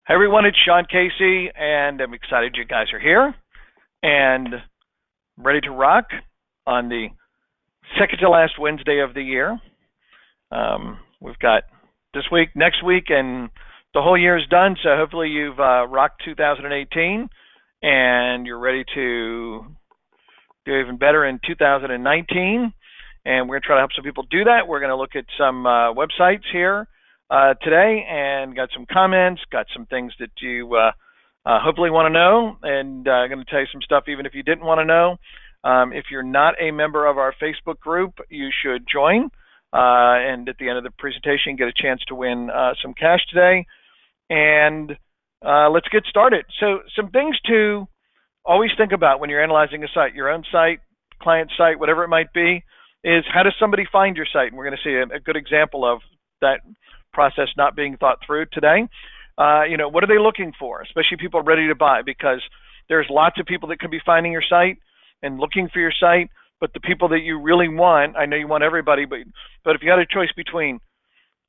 Hey everyone, it's Sean Casey, and I'm excited you guys are here and ready to rock on the second to last Wednesday of the year. We've got this week, next week, and the whole year is done. So hopefully you've rocked 2018 and you're ready to do even better in 2019. And we're going to try to help some people do that. We're going to look at some websites here today and got some comments, got some things that you hopefully want to know, and I'm going to tell you some stuff even if you didn't want to know. If you're not a member of our Facebook group, you should join, and at the end of the presentation get a chance to win some cash today. And let's get started. So some things to always think about when you're analyzing a site, your own site, client site, whatever it might be, is how does somebody find your site? And we're going to see a good example of that process not being thought through today. What are they looking for, especially people ready to buy, because there's lots of people that could be finding your site and looking for your site, but the people that you really want, I know you want everybody, but if you had a choice between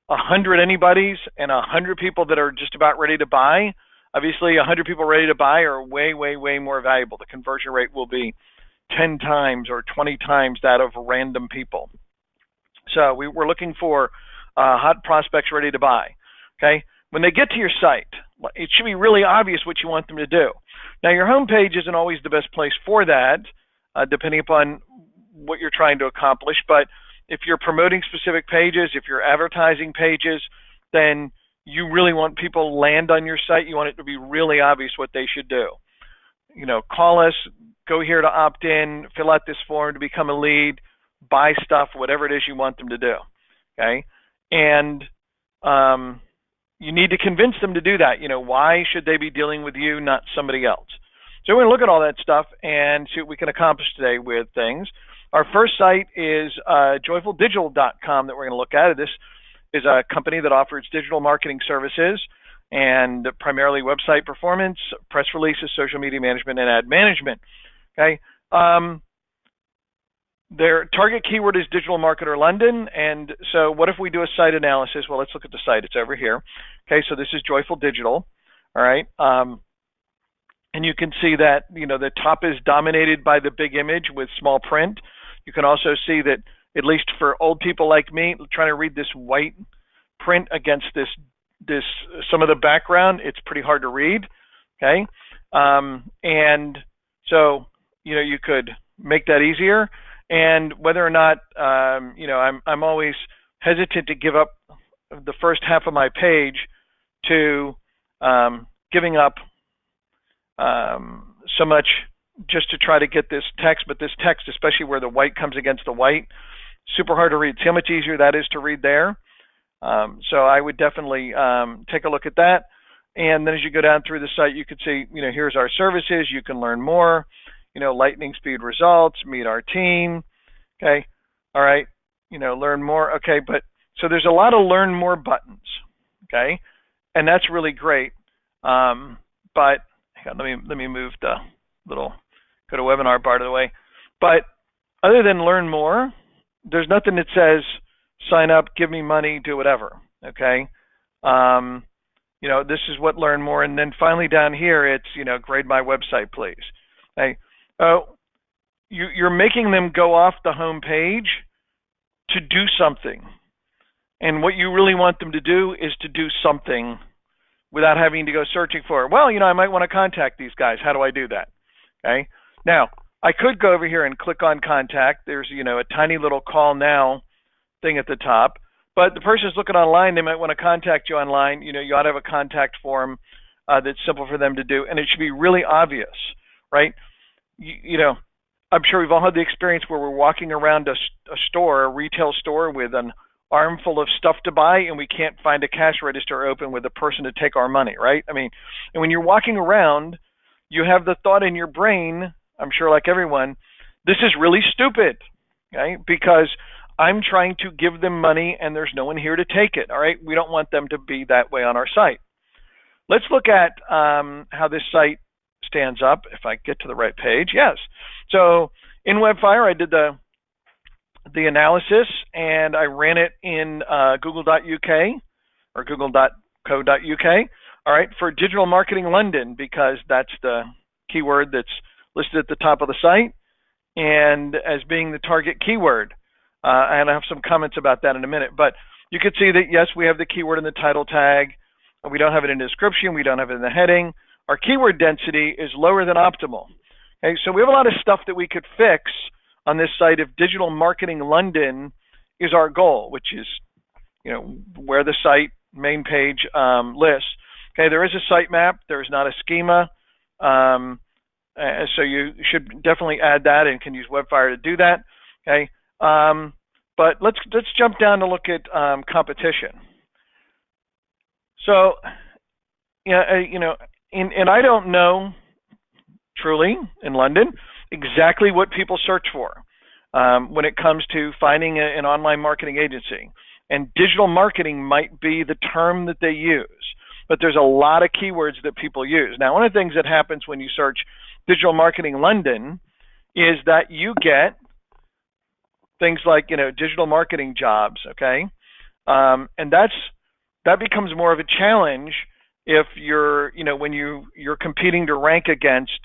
100 anybody's and 100 people that are just about ready to buy, obviously 100 people ready to buy are way, way, way more valuable. The conversion rate will be 10 times or 20 times that of random people. So we're looking for hot prospects ready to buy. Okay, when they get to your site, it should be really obvious what you want them to do. Now, your home page isn't always the best place for that, depending upon what you're trying to accomplish. But if you're promoting specific pages, if you're advertising pages, then you really want people to land on your site. You want it to be really obvious what they should do. Call us, go here to opt in, fill out this form to become a lead, buy stuff, whatever it is you want them to do. Okay, and you need to convince them to do that. Why should they be dealing with you, not somebody else? So we're going to look at all that stuff and see what we can accomplish today with things. Our first site is joyfuldigital.com that we're going to look at. This is a company that offers digital marketing services and primarily website performance, press releases, social media management, and ad management. Okay. Their target keyword is Digital Marketer London, and so what if we do a site analysis? Well, let's look at the site. It's over here. Okay, so this is Joyful Digital, all right? And you can see that, the top is dominated by the big image with small print. You can also see that, at least for old people like me, trying to read this white print against this some of the background, it's pretty hard to read, okay? And so, you could make that easier. And whether or not, I'm always hesitant to give up the first half of my page to giving up so much just to try to get this text. But this text, especially where the white comes against the white, super hard to read. See how much easier that is to read there? So I would definitely take a look at that. And then as you go down through the site, you can see, here's our services. You can learn more. Lightning speed results, meet our team, okay, all right, learn more, okay, but so there's a lot of learn more buttons, okay, and that's really great, but hang on, let me move the little, go to webinar bar to the way, but other than learn more, there's nothing that says sign up, give me money, do whatever, okay, this is what learn more, and then finally down here, it's, grade my website, please, okay. You're making them go off the home page to do something. And what you really want them to do is to do something without having to go searching for it. Well, I might want to contact these guys. How do I do that? Okay. Now, I could go over here and click on contact. There's, a tiny little call now thing at the top. But the person's looking online, they might want to contact you online. You ought to have a contact form that's simple for them to do. And it should be really obvious, right? I'm sure we've all had the experience where we're walking around a store, a retail store, with an armful of stuff to buy, and we can't find a cash register open with a person to take our money, right? I mean, and when you're walking around, you have the thought in your brain, I'm sure like everyone, this is really stupid, okay? Because I'm trying to give them money and there's no one here to take it, all right? We don't want them to be that way on our site. Let's look at how this site stands up, if I get to the right page. Yes. So in Webfire, I did the analysis and I ran it in google.uk or google.co.uk. all right, for Digital Marketing London, because that's the keyword that's listed at the top of the site and as being the target keyword. And I have some comments about that in a minute. But you can see that, yes, we have the keyword in the title tag. We don't have it in the description. We don't have it in the heading. Our keyword density is lower than optimal. Okay, so we have a lot of stuff that we could fix on this site if Digital Marketing London is our goal, which is, you know, where the site main page lists. Okay, there is a sitemap. There is not a schema. So you should definitely add that and can use Webfire to do that. Okay, but let's jump down to look at competition. So, and I don't know truly in London exactly what people search for when it comes to finding an online marketing agency. And digital marketing might be the term that they use, but there's a lot of keywords that people use. Now, one of the things that happens when you search Digital Marketing London is that you get things like, digital marketing jobs, okay? And that becomes more of a challenge if you're, when you're competing to rank against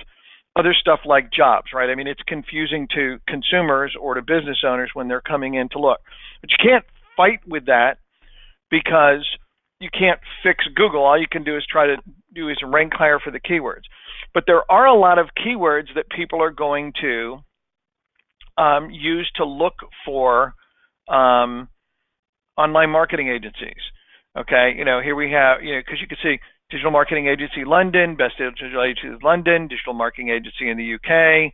other stuff like jobs, right? I mean, it's confusing to consumers or to business owners when they're coming in to look. But you can't fight with that because you can't fix Google. All you can do is try to do is rank higher for the keywords. But there are a lot of keywords that people are going to use to look for online marketing agencies. Okay, here we have, because you can see Digital Marketing Agency London, Best Digital Agencies London, Digital Marketing Agency in the UK,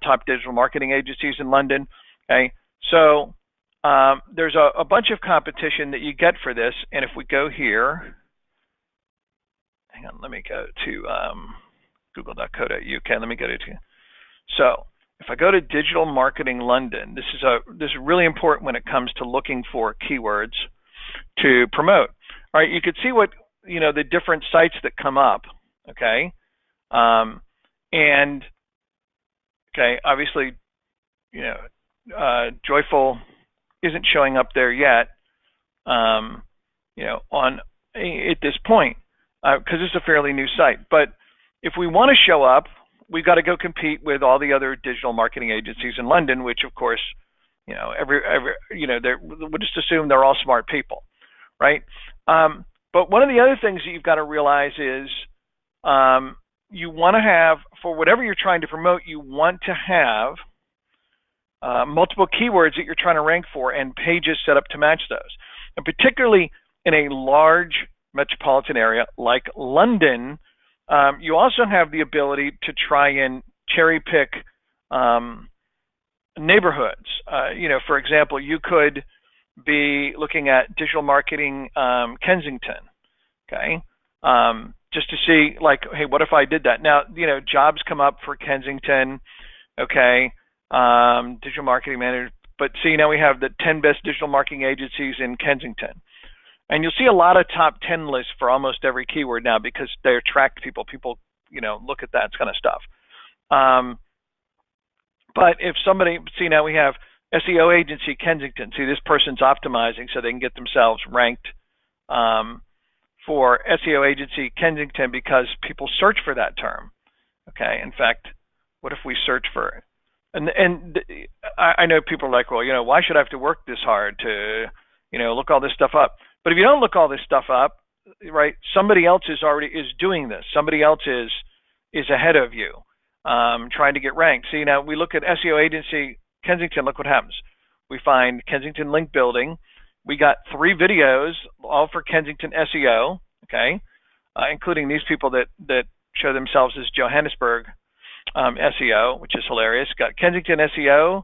Top Digital Marketing Agencies in London. Okay, so there's a bunch of competition that you get for this, and if we go here, hang on, let me go to google.co.uk. Let me go to so if I go to Digital Marketing London, this is really important when it comes to looking for keywords to promote. All right, you can see what the different sites that come up. Okay, and okay, obviously, Joyful isn't showing up there yet. On at this point, because it's a fairly new site. But if we want to show up, we've got to go compete with all the other digital marketing agencies in London, which of course, we'll just assume they're all smart people, right? But one of the other things that you've got to realize is you want to have, for whatever you're trying to promote, you want to have multiple keywords that you're trying to rank for and pages set up to match those. And particularly in a large metropolitan area like London, you also have the ability to try and cherry pick neighborhoods. For example, you could be looking at digital marketing Kensington, okay? Just to see, like, hey, what if I did that? Now, jobs come up for Kensington, okay? Digital marketing manager, but see, now we have the 10 best digital marketing agencies in Kensington. And you'll see a lot of top 10 lists for almost every keyword now because they attract people. People, look at that kind of stuff. But if somebody, see, now we have SEO agency Kensington. See, this person's optimizing so they can get themselves ranked for SEO agency Kensington because people search for that term. Okay, in fact, what if we search for it? And I know people are like, well, why should I have to work this hard to, look all this stuff up? But if you don't look all this stuff up, right, somebody else is doing this. Somebody else is ahead of you, trying to get ranked. See, now we look at SEO agency Kensington. Look what happens. We find Kensington link building. We got 3 videos, all for Kensington SEO. Okay, including these people that show themselves as Johannesburg SEO, which is hilarious. Got Kensington SEO.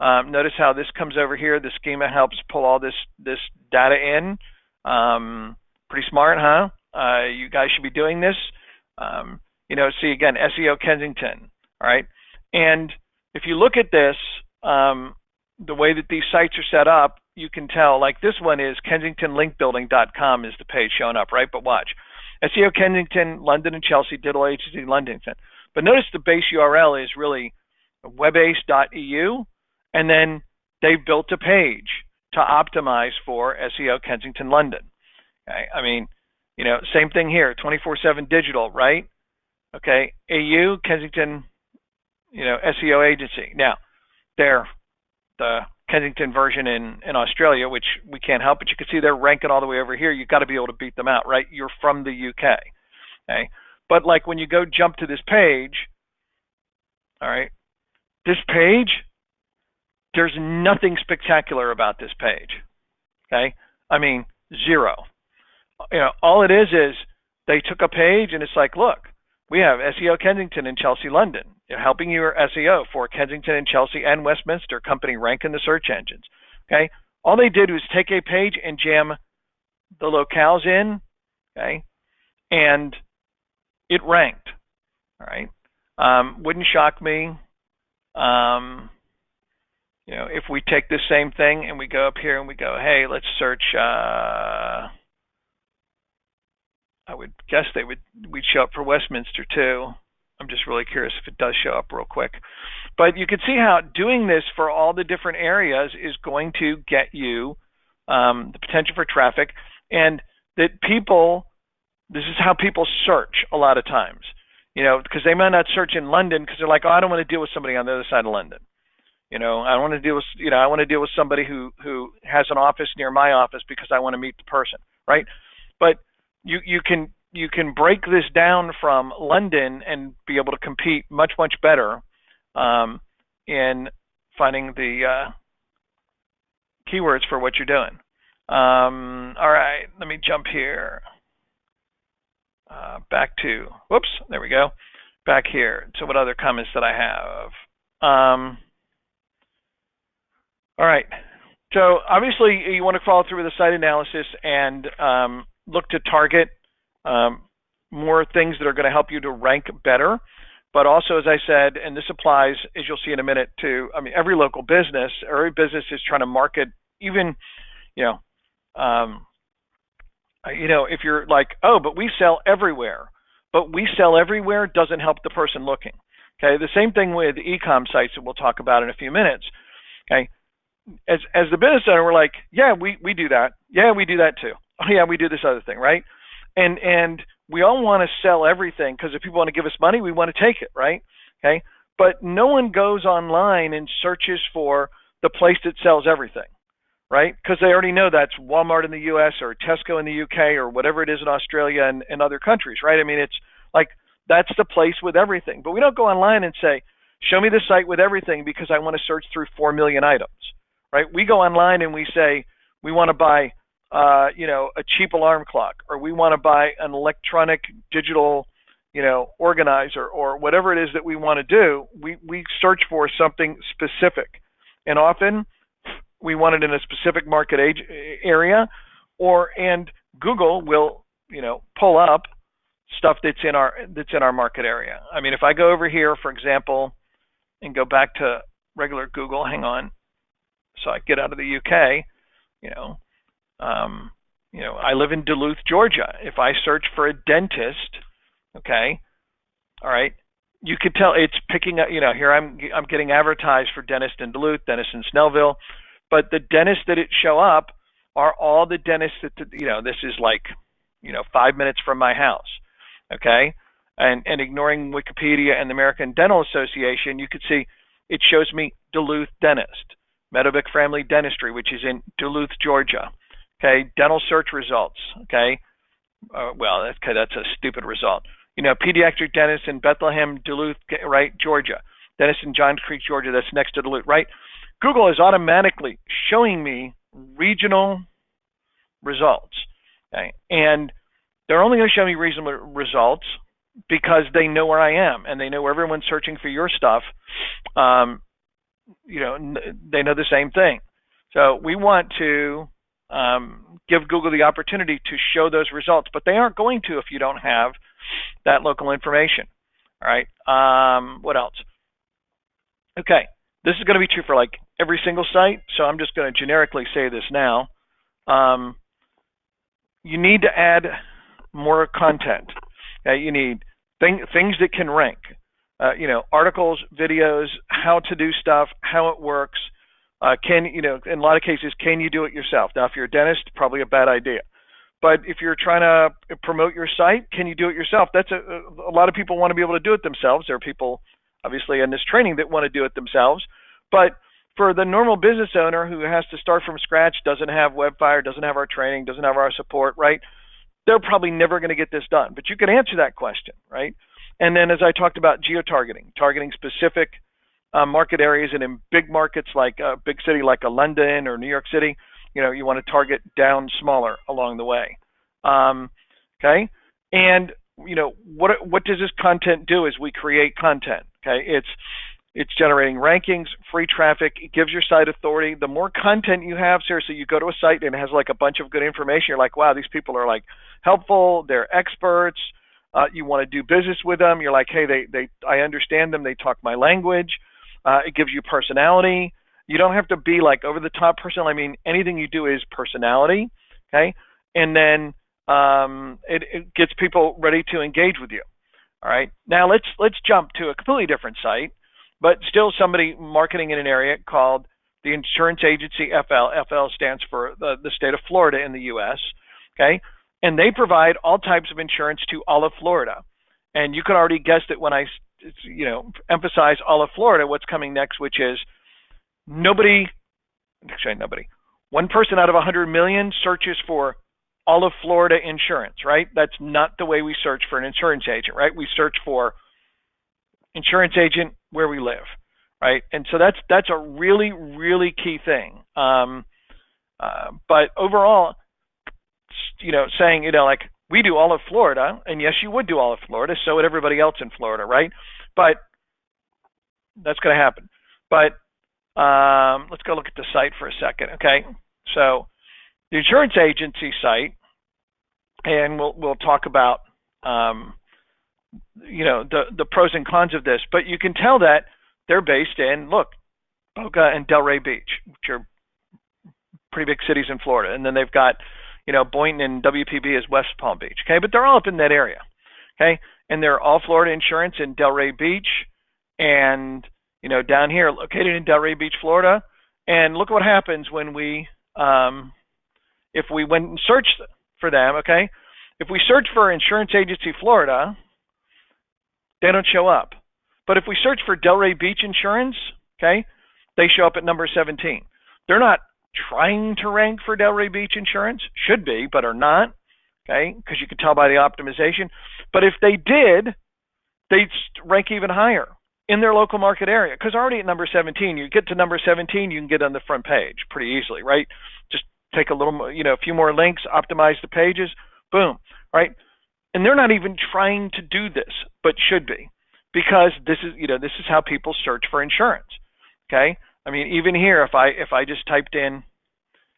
Notice how this comes over here. The schema helps pull all this data in. Pretty smart, huh? You guys should be doing this. See again, SEO Kensington. All right, and if you look at this, the way that these sites are set up, you can tell. Like this one is KensingtonLinkBuilding.com is the page showing up, right? But watch, SEO Kensington, London and Chelsea, Digital Agency London. But notice the base URL is really webace.eu, and then they've built a page to optimize for SEO Kensington London. Okay? I mean, Same thing here, 24/7 digital, right? Okay, AU, Kensington, SEO agency. Now, they're the Kensington version in Australia, which we can't help, but you can see they're ranking all the way over here. You've got to be able to beat them out, right? You're from the UK, okay? But like when you go jump to this page, all right, this page, there's nothing spectacular about this page, okay? I mean, zero. All it is they took a page and it's like, look, we have SEO Kensington and Chelsea London, helping your SEO for Kensington and Chelsea and Westminster company rank in the search engines. Okay, all they did was take a page and jam the locales in, okay, and it ranked. All right, wouldn't shock me. If we take this same thing and we go up here and we go, hey, let's search. I would guess we'd show up for Westminster too. I'm just really curious if it does show up real quick. But you can see how doing this for all the different areas is going to get you the potential for traffic, and that this is how people search a lot of times, because they might not search in London because they're like, oh, I don't want to deal with somebody on the other side of London. I want to deal with, I want to deal with somebody who has an office near my office because I want to meet the person, right? But you can break this down from London and be able to compete much better in finding the keywords for what you're doing. All right, let me jump here back to, whoops, there we go, back here. So what other comments that I have? All right, so obviously you want to follow through with the site analysis and look to target more things that are going to help you to rank better. But also, as I said, and this applies, as you'll see in a minute, to, every local business, or every business is trying to market, even, if you're like, oh, but we sell everywhere. But we sell everywhere doesn't help the person looking. Okay, the same thing with e-com sites that we'll talk about in a few minutes. Okay, as the business owner, we're like, yeah, we do that. Yeah, we do that too. Oh yeah, we do this other thing, right? And we all want to sell everything because if people want to give us money, we want to take it, right? Okay, but no one goes online and searches for the place that sells everything, right? Because they already know that's Walmart in the U.S. or Tesco in the U.K. or whatever it is in Australia and other countries, right? It's like that's the place with everything. But we don't go online and say, show me the site with everything because I want to search through 4 million items, right? We go online and we say we want to buy a cheap alarm clock, or we want to buy an electronic digital, organizer, or whatever it is that we want to do. We search for something specific, and often we want it in a specific market area, and Google will, pull up stuff that's in our market area. If I go over here, for example, and go back to regular Google, hang on, so I get out of the UK, I live in Duluth, Georgia. If I search for a dentist, okay, all right, you could tell it's picking up, here I'm getting advertised for dentist in Duluth, dentist in Snellville, but the dentists that it show up are all the dentists that, this is like, 5 minutes from my house, okay? And ignoring Wikipedia and the American Dental Association, you could see it shows me Duluth Dentist, Meadowbrook Family Dentistry, which is in Duluth, Georgia. Okay, dental search results. Okay, that's a stupid result. Pediatric dentist in Bethlehem, Duluth, right, Georgia. Dentist in Johns Creek, Georgia. That's next to Duluth, right? Google is automatically showing me regional results. Okay, and they're only going to show me regional results because they know where I am and they know where everyone's searching for your stuff. They know the same thing. So we want to give Google the opportunity to show those results, but they aren't going to if you don't have that local information. All right. What else? Okay. This is going to be true for like every single site, so I'm just going to generically say this now. You need to add more content. Okay? You need things that can rank. Articles, videos, how to do stuff, how it works. In a lot of cases, can you do it yourself? Now, if you're a dentist, probably a bad idea. But if you're trying to promote your site, can you do it yourself? That's a lot of people want to be able to do it themselves. There are people, obviously, in this training that want to do it themselves. But for the normal business owner who has to start from scratch, doesn't have Webfire, doesn't have our training, doesn't have our support, right? They're probably never going to get this done. But you can answer that question, right? And then, as I talked about, geo-targeting, targeting specific market areas, and in big markets like a big city like a London or New York City, you want to target down smaller along the way. Okay, and what does this content do? Is we create content. Okay, it's generating rankings, free traffic. It gives your site authority. The more content you have, seriously, you go to a site and it has like a bunch of good information. You're like, wow, these people are like helpful. They're experts. You want to do business with them. You're like, hey, I understand them. They talk my language. It gives you personality. You don't have to be like over the top personal. I mean, anything you do is personality. Okay, and then it gets people ready to engage with you. All right. Now let's jump to a completely different site, but still somebody marketing in an area called the Insurance Agency FL. FL stands for the state of Florida in the U.S. Okay, and they provide all types of insurance to all of Florida. And you can already guess that when I emphasize all of Florida, what's coming next, which is nobody. 1 person out of 100 million searches for all of Florida insurance, right? That's not the way we search for an insurance agent, right? We search for insurance agent where we live, right? And so that's a really, really key thing. But overall, saying, like we do all of Florida, and yes, you would do all of Florida, so would everybody else in Florida, right? But that's going to happen. But let's go look at the site for a second, okay? So the insurance agency site, and we'll talk about the pros and cons of this, but you can tell that they're based in Boca and Delray Beach, which are pretty big cities in Florida, and then they've got Boynton and WPB is West Palm Beach, okay? But they're all up in that area, okay? And they're all Florida insurance in Delray Beach, and down here, located in Delray Beach, Florida. And look what happens when we if we went and searched for them, okay? If we search for Insurance Agency Florida, they don't show up. But if we search for Delray Beach Insurance, okay, they show up at number 17. They're not trying to rank for Delray Beach Insurance, should be, but are not, okay, because you can tell by the optimization. But if they did, they'd rank even higher in their local market area, because already at number 17, you get to number 17, you can get on the front page pretty easily, right? Just take a little, a few more links, optimize the pages, boom, right? And they're not even trying to do this, but should be, because this is how people search for insurance, okay? I mean, even here, if I just typed in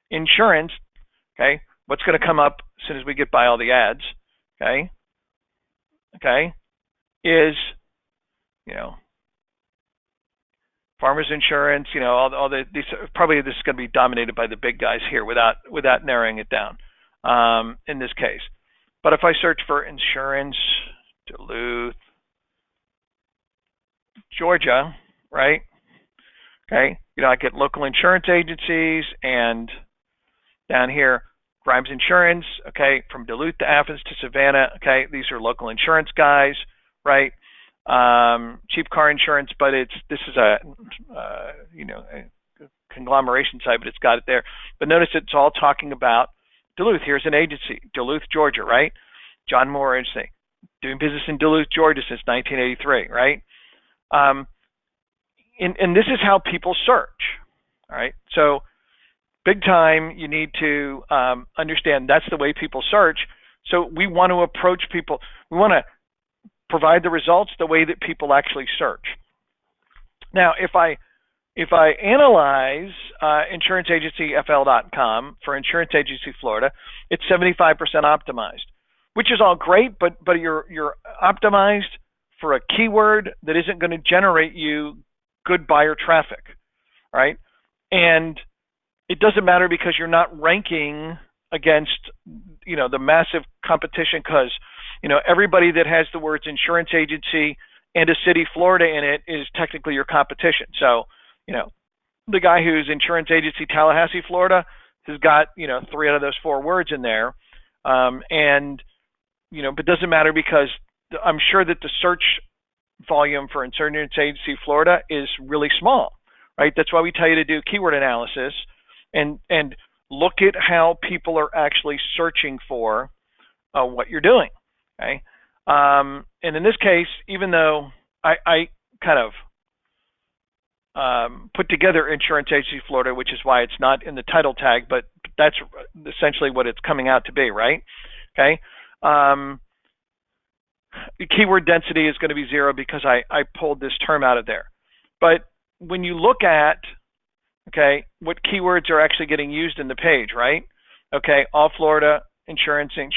insurance, okay, what's going to come up as soon as we get by all the ads, okay, is, Farmers Insurance, all these, probably this is going to be dominated by the big guys here without narrowing it down in this case. But if I search for insurance, Duluth, Georgia, right? Okay, I get local insurance agencies, and down here, Grimes Insurance, okay, from Duluth to Athens to Savannah, okay, these are local insurance guys, right? Cheap car insurance, but this is a conglomeration site, but it's got it there. But notice it's all talking about Duluth. Here's an agency, Duluth, Georgia, right? John Moore Agency, doing business in Duluth, Georgia since 1983, right? And this is how people search, all right? So big time, you need to understand that's the way people search. So we want to approach people. We want to provide the results the way that people actually search. Now, if I analyze InsuranceAgencyFL.com for Insurance Agency Florida, it's 75% optimized, which is all great, but you're optimized for a keyword that isn't going to generate you good buyer traffic, right? And it doesn't matter because you're not ranking against the massive competition, because everybody that has the words insurance agency and a city, Florida, in it is technically your competition. So, the guy who's Insurance Agency Tallahassee, Florida, has got 3 out of those 4 words in there. And but doesn't matter because I'm sure that the search volume for Insurance Agency Florida is really small, right? That's why we tell you to do keyword analysis and look at how people are actually searching for what you're doing, okay? And in this case, even though I kind of put together Insurance Agency Florida, which is why it's not in the title tag, but that's essentially what it's coming out to be, right? Okay. Keyword density is going to be 0 because I pulled this term out of there. But when you look at, okay, what keywords are actually getting used in the page, right? Okay, all Florida, Insurance Inc.,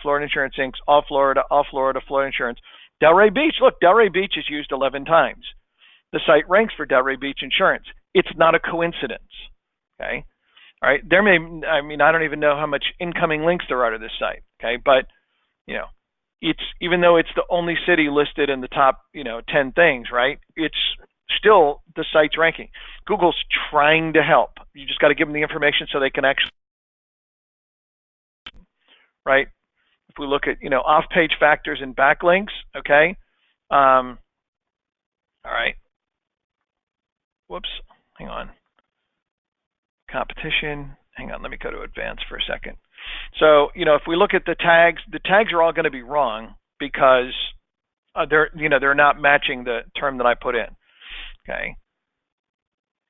Florida Insurance Inc., all Florida, Florida Insurance. Delray Beach, look, Delray Beach is used 11 times. The site ranks for Delray Beach Insurance. It's not a coincidence, okay? All right, I don't even know how much incoming links there are to this site, okay? But, it's, even though it's the only city listed in the top, 10 things, right? It's still the site's ranking. Google's trying to help. You just got to give them the information so they can actually, right? If we look at, off-page factors and backlinks, okay? All right. Whoops, hang on. Competition, hang on, let me go to advanced for a second. So, if we look at the tags are all going to be wrong because they're not matching the term that I put in, okay?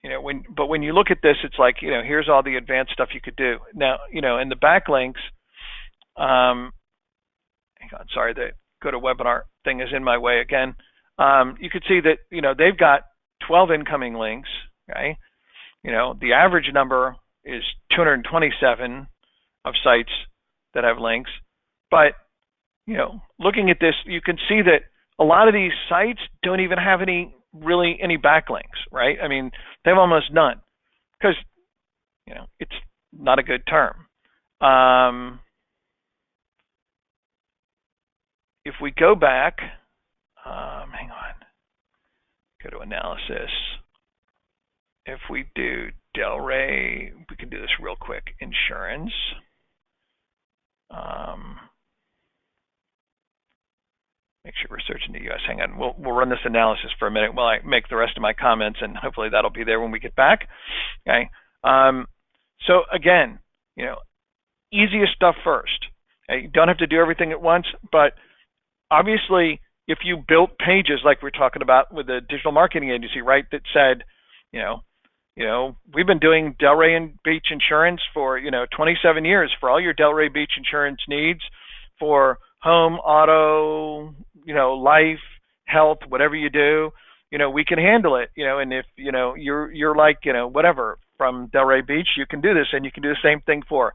When you look at this, it's like, here's all the advanced stuff you could do. Now, in the backlinks, hang on, sorry, the go to webinar thing is in my way again. You could see that, they've got 12 incoming links, okay? The average number is 227 of sites that have links. But, looking at this, you can see that a lot of these sites don't even have any backlinks, right? I mean, they have almost none because, it's not a good term. If we go back, hang on, go to analysis. If we do Delray, we can do this real quick. Insurance. Make sure we're searching the U.S. Hang on, we'll run this analysis for a minute while I make the rest of my comments, and hopefully that'll be there when we get back. Okay. So again, easiest stuff first. Okay? You don't have to do everything at once, but obviously, if you built pages like we're talking about with the digital marketing agency, right, that said, we've been doing Delray Beach Insurance for, 27 years for all your Delray Beach Insurance needs for home, auto, life, health, whatever you do, we can handle it, and if, you're like, whatever from Delray Beach, you can do this, and you can do the same thing for,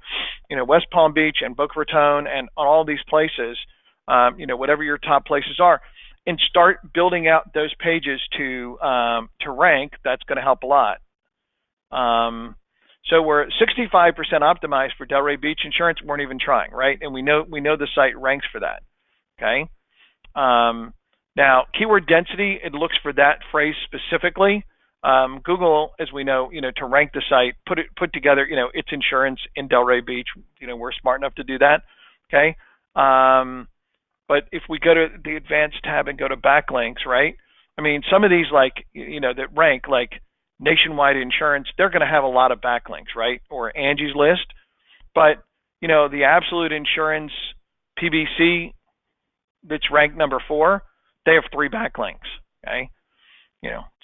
West Palm Beach and Boca Raton and all these places, whatever your top places are, and start building out those pages to rank. That's going to help a lot. So we're 65% optimized for Delray Beach Insurance. Weren't even trying, right? And we know the site ranks for that. Okay. Now keyword density, it looks for that phrase specifically. Google, as we know, to rank the site, put together, its insurance in Delray Beach. We're smart enough to do that. Okay. But if we go to the advanced tab and go to backlinks, right? I mean, some of these that rank like Nationwide Insurance, they're going to have a lot of backlinks, right? Or Angie's List. But, the Absolute Insurance PBC that's ranked number 4, they have 3 backlinks, okay?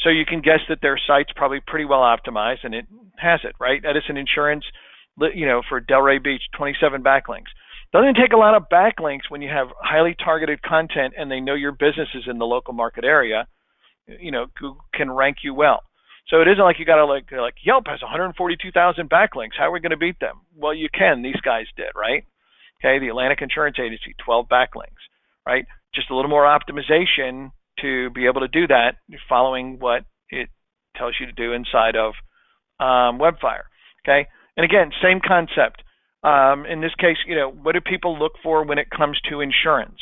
So you can guess that their site's probably pretty well optimized, and it has it, right? Edison Insurance, for Delray Beach, 27 backlinks. Doesn't take a lot of backlinks when you have highly targeted content and they know your business is in the local market area. Google can rank you well. So it isn't like you got to like Yelp has 142,000 backlinks. How are we going to beat them? Well, you can. These guys did, right? Okay, the Atlantic Insurance Agency, 12 backlinks, right? Just a little more optimization to be able to do that, following what it tells you to do inside of Webfire. Okay, and again, same concept. In this case, what do people look for when it comes to insurance,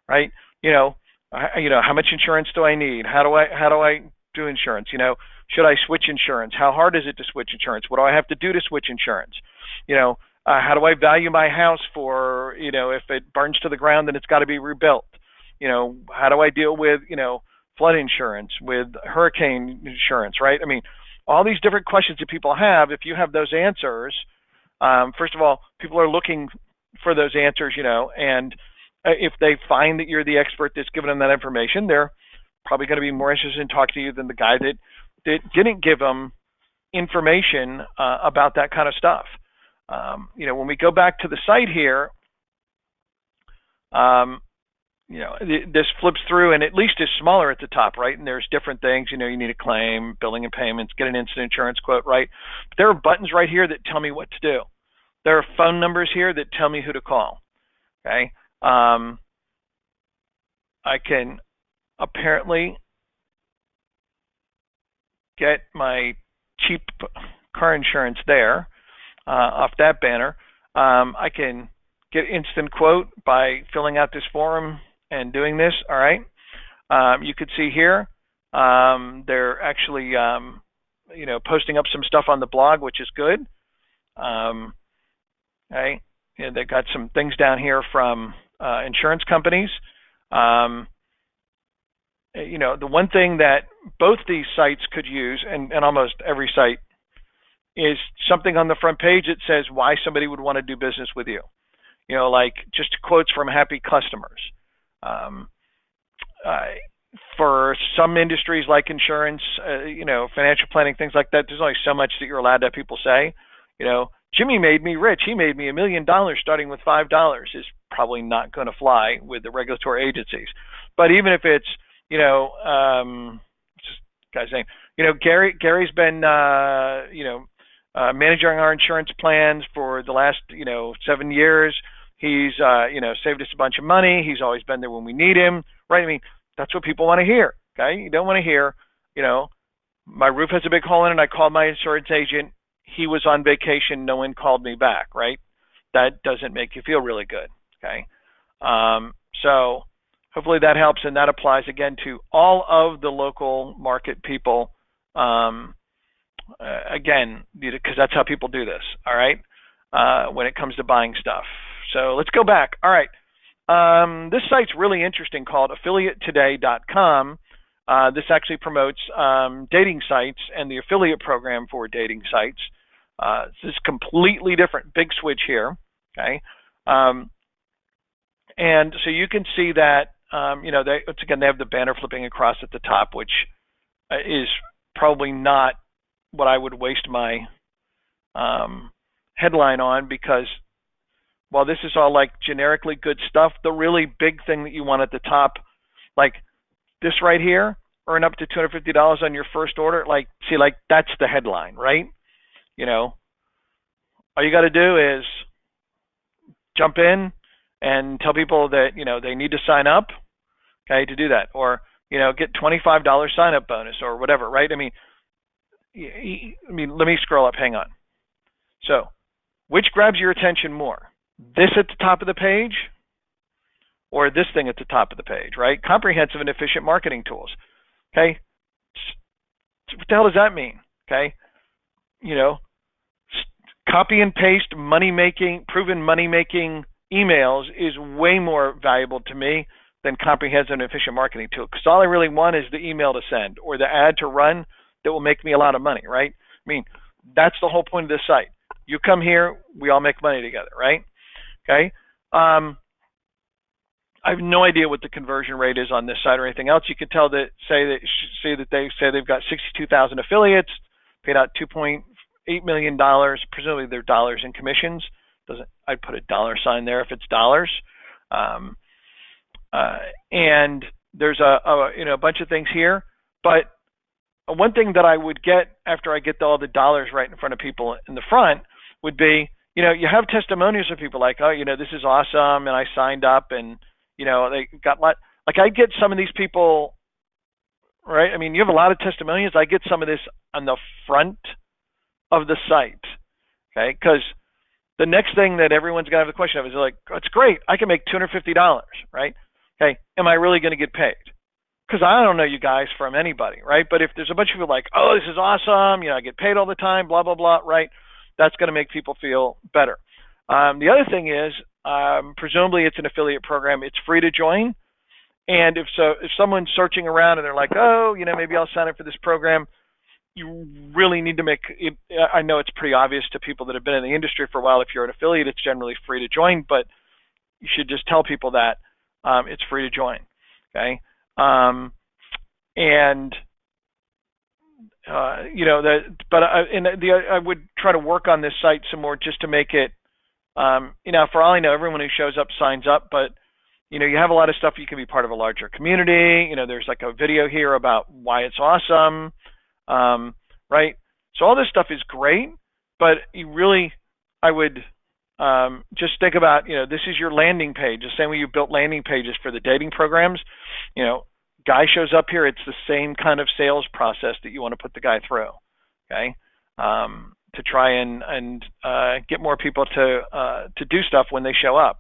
right? How much insurance do I need? How do I do insurance? Should I switch insurance? How hard is it to switch insurance? What do I have to do to switch insurance? How do I value my house for, if it burns to the ground, then it's got to be rebuilt. How do I deal with, flood insurance, with hurricane insurance, right? I mean, all these different questions that people have, if you have those answers, first of all, people are looking for those answers, and if they find that you're the expert that's given them that information, they're probably going to be more interested in talking to you than the guy that didn't give them information about that kind of stuff. When we go back to the site here, this flips through and at least is smaller at the top, right? And there's different things, you need a claim, billing and payments, get an incident insurance quote, right? But there are buttons right here that tell me what to do. There are phone numbers here that tell me who to call, okay? I can apparently get my cheap car insurance there off that banner. I can get instant quote by filling out this form and doing this. All right. You could see here they're actually posting up some stuff on the blog, which is good. Okay. And they've got some things down here from insurance companies. The one thing that both these sites could use, and almost every site, is something on the front page that says why somebody would want to do business with you. Like just quotes from happy customers. For some industries like insurance, financial planning, things like that, there's only so much that you're allowed to have people say. Jimmy made me rich. He made me $1 million starting with $5 is probably not going to fly with the regulatory agencies. But even if it's, just guy's name, Gary's been, managing our insurance plans for the last, 7 years. He's, saved us a bunch of money. He's always been there when we need him, right? I mean, that's what people want to hear, okay? You don't want to hear, my roof has a big hole in it. I called my insurance agent. He was on vacation. No one called me back, right? That doesn't make you feel really good, okay? So hopefully that helps, and that applies, again, to all of the local market people. Again, because that's how people do this, all right, when it comes to buying stuff. So let's go back. All right. This site's really interesting, called affiliatetoday.com. This actually promotes dating sites and the affiliate program for dating sites. This is completely different. Big switch here, okay? And so you can see that, once again, they have the banner flipping across at the top, which is probably not what I would waste my headline on, because while this is all like generically good stuff, the really big thing that you want at the top, like this right here, earn up to $250 on your first order, that's the headline, right? All you got to do is jump in and tell people that, they need to sign up, okay, to do that, or, get $25 sign up bonus or whatever, right? I mean, let me scroll up. Hang on. So, which grabs your attention more? This at the top of the page, or this thing at the top of the page, right? Comprehensive and efficient marketing tools. Okay. What the hell does that mean? Okay. Copy and paste proven money-making emails is way more valuable to me than comprehensive and efficient marketing tool. Because all I really want is the email to send or the ad to run that will make me a lot of money, right? I mean, that's the whole point of this site. You come here, we all make money together, right? Okay. I have no idea what the conversion rate is on this site or anything else. You can tell that they say they've got 62,000 affiliates, paid out $2.8 million. Presumably they're dollars in commissions. I'd put a dollar sign there if it's dollars. And there's a bunch of things here, but one thing that I would get after I get all the dollars right in front of people in the front would be, you have testimonials of people like, this is awesome, and I signed up, and they got I get some of these people, right? I mean, you have a lot of testimonials. I get some of this on the front of the site, okay? Because the next thing that everyone's gonna have the question of is like, it's great, I can make $250, right? Okay, am I really gonna get paid? Because I don't know you guys from anybody, right? But if there's a bunch of people like, oh, this is awesome, I get paid all the time, blah, blah, blah, right? That's going to make people feel better. The other thing is, presumably it's an affiliate program. It's free to join. And if someone's searching around and they're like, oh, maybe I'll sign up for this program, you really need to make it. I know it's pretty obvious to people that have been in the industry for a while. If you're an affiliate, it's generally free to join, but you should just tell people that it's free to join. Okay. I would try to work on this site some more just to make it, for all I know, everyone who shows up signs up, but you have a lot of stuff. You can be part of a larger community. There's like a video here about why it's awesome, right? So all this stuff is great, but I would just think about, this is your landing page. The same way you built landing pages for the dating programs. Guy shows up here, it's the same kind of sales process that you want to put the guy through, okay? To try and get more people to do stuff when they show up.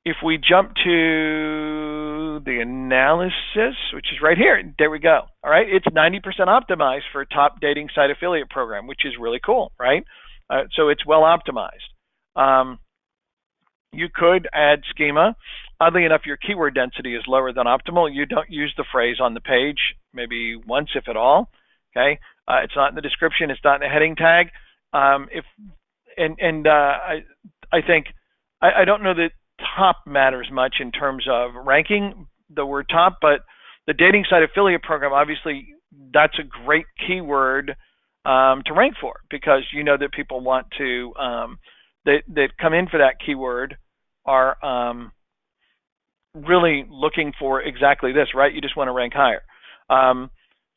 If we jump to the analysis, which is right here, there we go. All right, it's 90% optimized for a top dating site affiliate program, which is really cool, right? So it's well optimized. You could add schema. Oddly enough, your keyword density is lower than optimal. You don't use the phrase on the page, maybe once, if at all. Okay, it's not in the description. It's not in the heading tag. I think I don't know that top matters much in terms of ranking the word top, but the dating site affiliate program, obviously, that's a great keyword to rank for, because that people want to that come in for that keyword are really looking for exactly this, right? You just want to rank higher.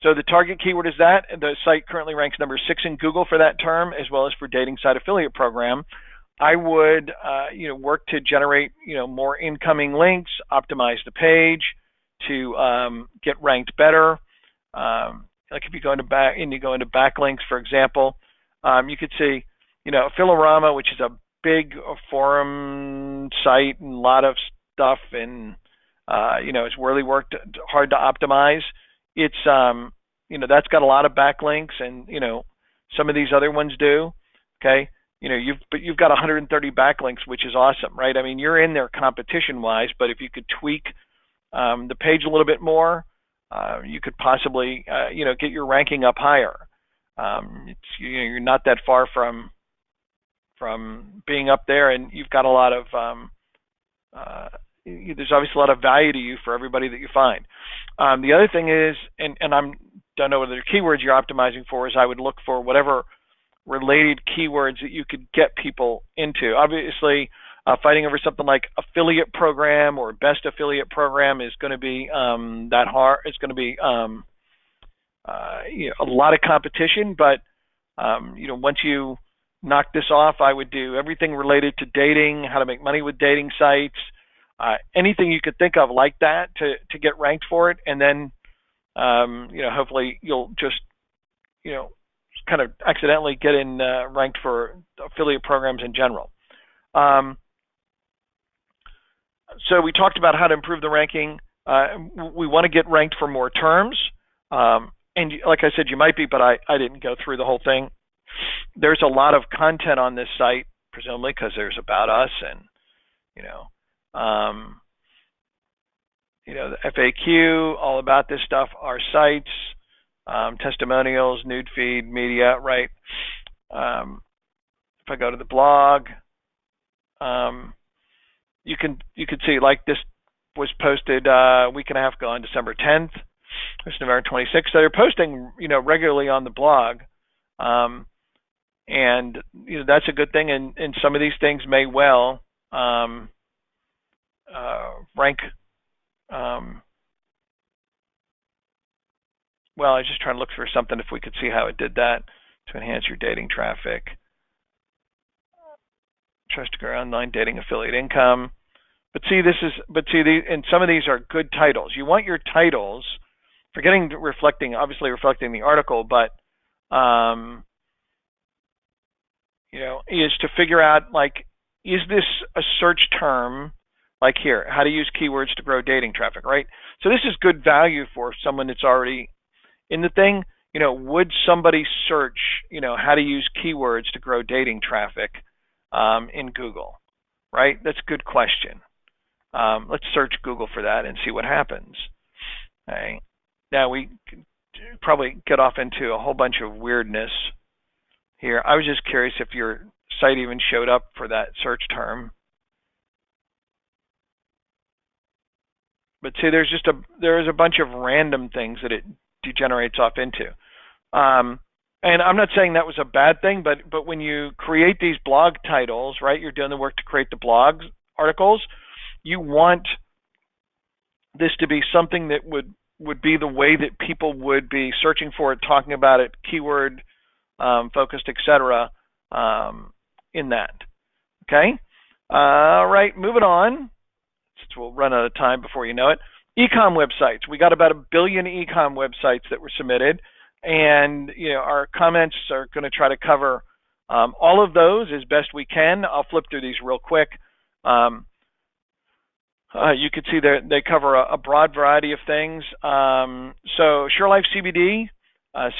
So the target keyword is that. The site currently ranks number 6 in Google for that term, as well as for dating site affiliate program. I would work to generate more incoming links, optimize the page to get ranked better. Like if you go into backlinks, for example, you could see Philorama, which is a big forum site and a lot of stuff, and it's really worked hard to optimize. It's that's got a lot of backlinks, and some of these other ones do. Okay. You've got 130 backlinks, which is awesome, right? I mean, you're in there competition-wise, but if you could tweak the page a little bit more, you could possibly, get your ranking up higher. You're not that far from being up there, and you've got a lot of there's obviously a lot of value to you for everybody that you find. The other thing is, and don't know whether the keywords you're optimizing for, is I would look for whatever related keywords that you could get people into. Obviously, fighting over something like affiliate program or best affiliate program is going to be that hard. It's going to be a lot of competition, but once you knock this off, I would do everything related to dating, how to make money with dating sites, anything you could think of like that to get ranked for it, and then hopefully you'll just kind of accidentally get in ranked for affiliate programs in general. So we talked about how to improve the ranking. We want to get ranked for more terms. And like I said, you might be, but I didn't go through the whole thing. There's a lot of content on this site, presumably because there's about us and, the FAQ, all about this stuff, our sites, testimonials, nude feed, media, right? If I go to the blog, you could see, like, this was posted a week and a half ago on December 10th. It's November 26th. So they're posting, regularly on the blog, and that's a good thing. And some of these things may well rank. Well, I was just trying to look for something if we could see how it did that to enhance your dating traffic. Trust to grow online dating affiliate income. But see, and some of these are good titles. You want your titles, obviously reflecting the article, but is to figure out, like, is this a search term? Like here, how to use keywords to grow dating traffic, right? So this is good value for someone that's already in the thing. Would somebody search, how to use keywords to grow dating traffic? in Google, right? That's a good question. Let's search Google for that and see what happens. Okay. Now we could probably get off into a whole bunch of weirdness here. I was just curious if your site even showed up for that search term. But see, there's a bunch of random things that it degenerates off into. And I'm not saying that was a bad thing, but when you create these blog titles, right, you're doing the work to create the blog articles, you want this to be something that would be the way that people would be searching for it, talking about it, keyword focused, etc. In that. Okay. All right, moving on. We'll run out of time before you know it. E-com websites. We got about 1 billion e-com websites that were submitted, and our comments are going to try to cover all of those as best we can. I'll flip through these real quick. You can see they cover a broad variety of things. So SureLife CBD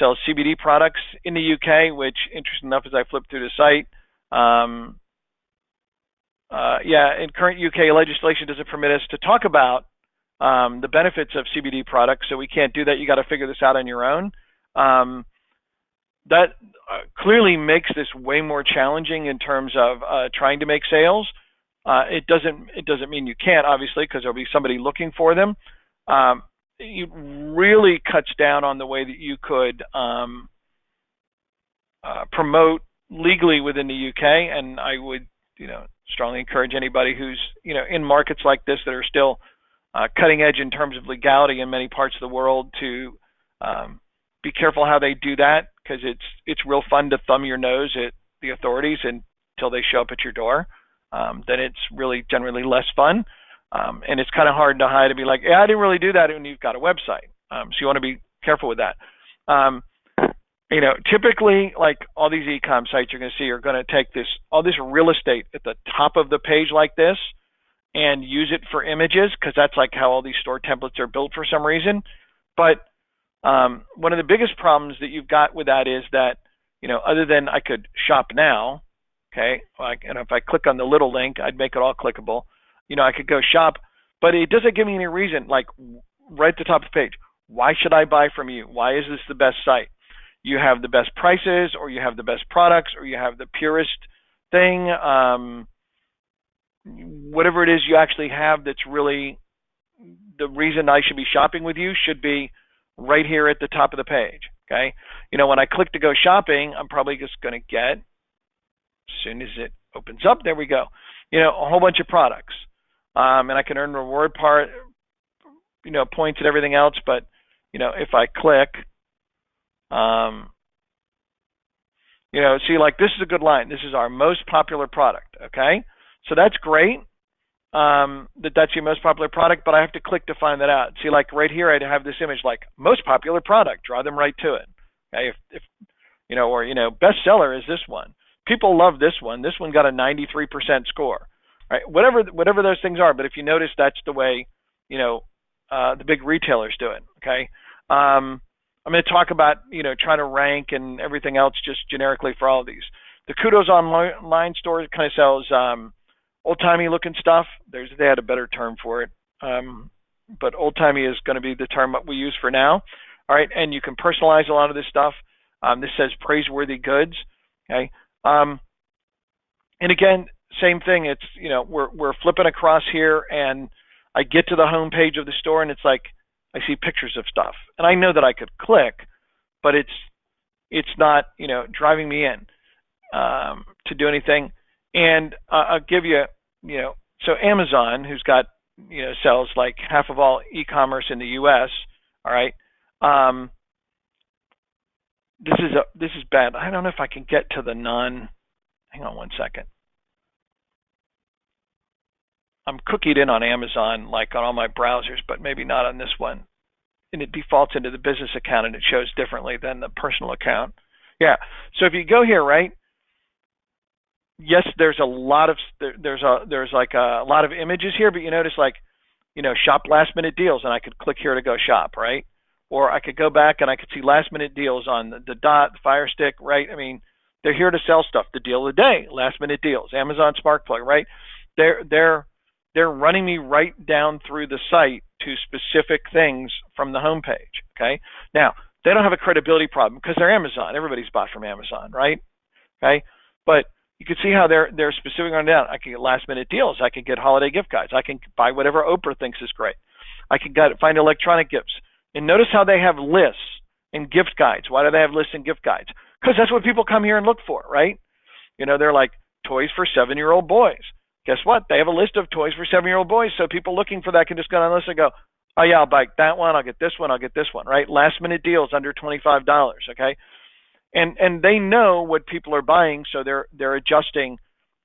sells CBD products in the UK, which, interesting enough, as I flip through the site, in current UK legislation doesn't permit us to talk about the benefits of CBD products, so we can't do that. You got to figure this out on your own. That clearly makes this way more challenging in terms of trying to make sales. It doesn't mean you can't, obviously, because there'll be somebody looking for them. It really cuts down on the way that you could promote legally within the UK, and I would strongly encourage anybody who's in markets like this that are still cutting edge in terms of legality in many parts of the world to be careful how they do that, because it's real fun to thumb your nose at the authorities until they show up at your door. Then it's really generally less fun, and it's kind of hard to hide and be like, yeah, I didn't really do that when you've got a website. So you want to be careful with that. Typically, like all these e-com sites you're going to see are going to take all this real estate at the top of the page like this and use it for images, because that's like how all these store templates are built for some reason. But one of the biggest problems that you've got with that is that, other than I could shop now, okay, and if I click on the little link, I'd make it all clickable. I could go shop, but it doesn't give me any reason, like right at the top of the page. Why should I buy from you? Why is this the best site? You have the best prices, or you have the best products, or you have the purest thing. Whatever it is you actually have that's really the reason I should be shopping with you should be right here at the top of the page. Okay. When I click to go shopping, I'm probably just going to get, as soon as it opens up, there we go, a whole bunch of products. And I can earn reward points and everything else. But, if I click, see, like this is a good line. This is our most popular product. Okay. So that's great. That's your most popular product, but I have to click to find that out. See, like right here, I'd have this image like most popular product, draw them right to it. Okay. If bestseller is this one. People love this one. This one got a 93% score. Right? Whatever those things are. But if you notice, that's the way, the big retailers do it. Okay. I'm going to talk about, trying to rank and everything else just generically for all of these. The Kudos online store kind of sells old-timey looking stuff. They had a better term for it. But old-timey is going to be the term that we use for now. All right. And you can personalize a lot of this stuff. This says praiseworthy goods. Okay. And again, same thing. It's, we're flipping across here and I get to the home page of the store and it's like, I see pictures of stuff and I know that I could click, but it's not, driving me in, to do anything. And, I'll give you, so Amazon, who's got, sells like half of all e-commerce in the US. All right. This is bad. I don't know if I can get to the hang on one second. I'm cookied in on Amazon, like on all my browsers, but maybe not on this one. And it defaults into the business account and it shows differently than the personal account. Yeah. So if you go here, right? Yes, there's a lot of images here, but you notice like, shop last minute deals, and I could click here to go shop, right? Or I could go back and I could see last minute deals on the Dot, the Fire Stick, right? I mean, They're here to sell stuff. The deal of the day, last minute deals, Amazon Sparkplug, right? They're running me right down through the site to specific things from the homepage. Okay. Now they don't have a credibility problem because they're Amazon. Everybody's bought from Amazon, right? Okay. But you can see how they're specific on down. I can get last minute deals. I can get holiday gift guides. I can buy whatever Oprah thinks is great. I can find electronic gifts. And notice how they have lists and gift guides. Why do they have lists and gift guides? Because that's what people come here and look for, right? You know, they're like toys for 7-year-old boys. Guess what? They have a list of toys for 7-year-old boys. So people looking for that can just go on the list and go, oh yeah, I'll buy that one. I'll get this one. I'll get this one, right? Last minute deals under $25. Okay. And they know what people are buying, so they're adjusting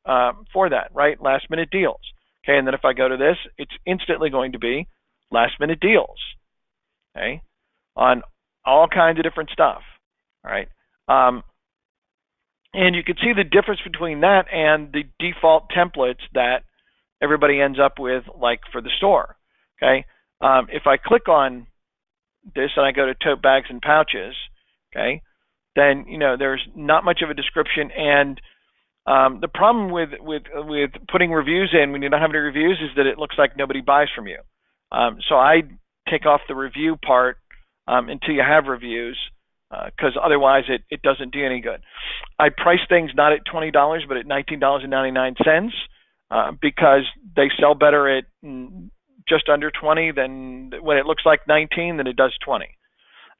for that, right? Last minute deals. Okay, and then if I go to this, it's instantly going to be last minute deals. Okay, on all kinds of different stuff. All right, and you can see the difference between that and the default templates that everybody ends up with, like for the store. Okay, if I click on this and I go to tote bags and pouches, okay, then you know there's not much of a description. And the problem with putting reviews in when you don't have any reviews is that it looks like nobody buys from you. So I take off the review part until you have reviews, because otherwise it doesn't do any good. I price things not at $20 but at $19.99 because they sell better at just under 20 than when it looks like 19 than it does 20.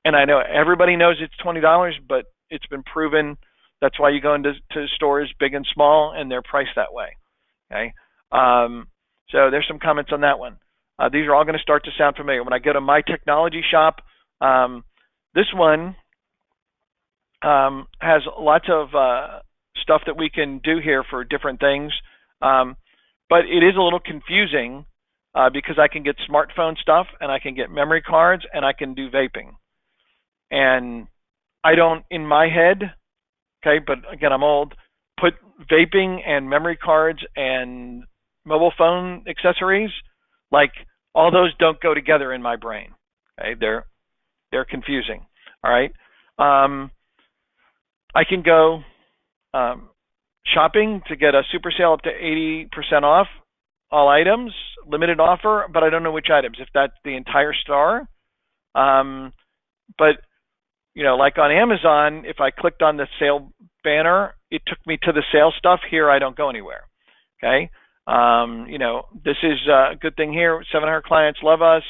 And I know everybody knows it's $20, but it's been proven. That's why you go into stores big and small, and they're priced that way. Okay. So there's some comments on that one. These are all going to start to sound familiar. When I go to My Technology Shop, this one has lots of stuff that we can do here for different things, but it is a little confusing because I can get smartphone stuff, and I can get memory cards, and I can do vaping. And I don't, in my head, okay, but again, I'm old, put vaping and memory cards and mobile phone accessories, like all those don't go together in my brain. Okay, they're confusing. All right. I can go shopping to get a super sale up to 80% off all items, limited offer, but I don't know which items, if that's the entire store. But you know, like on Amazon, if I clicked on the sale banner, it took me to the sale stuff. Here, I don't go anywhere. Okay. You know, this is a good thing here. 700 clients love us.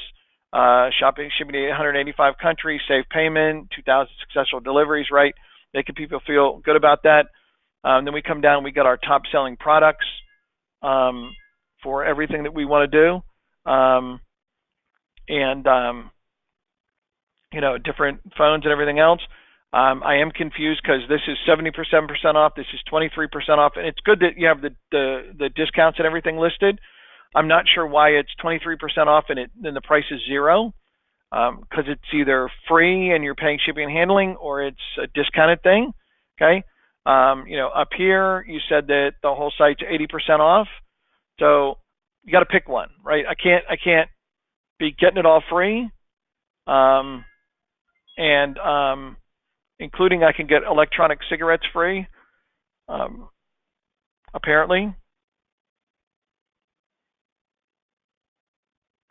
Shipping to 185 countries, safe payment, 2,000 successful deliveries, right? Making people feel good about that. Then we come down, we got our top selling products for everything that we want to do. You know, different phones and everything else. I am confused because this is 77% off, this is 23% off, and it's good that you have the discounts and everything listed. I'm not sure why it's 23% off and then the price is $0, because it's either free and you're paying shipping and handling, or it's a discounted thing. Okay, you know, up here you said that the whole site's 80% off, so you got to pick one, right? I can't be getting it all free. Including I can get electronic cigarettes free, apparently.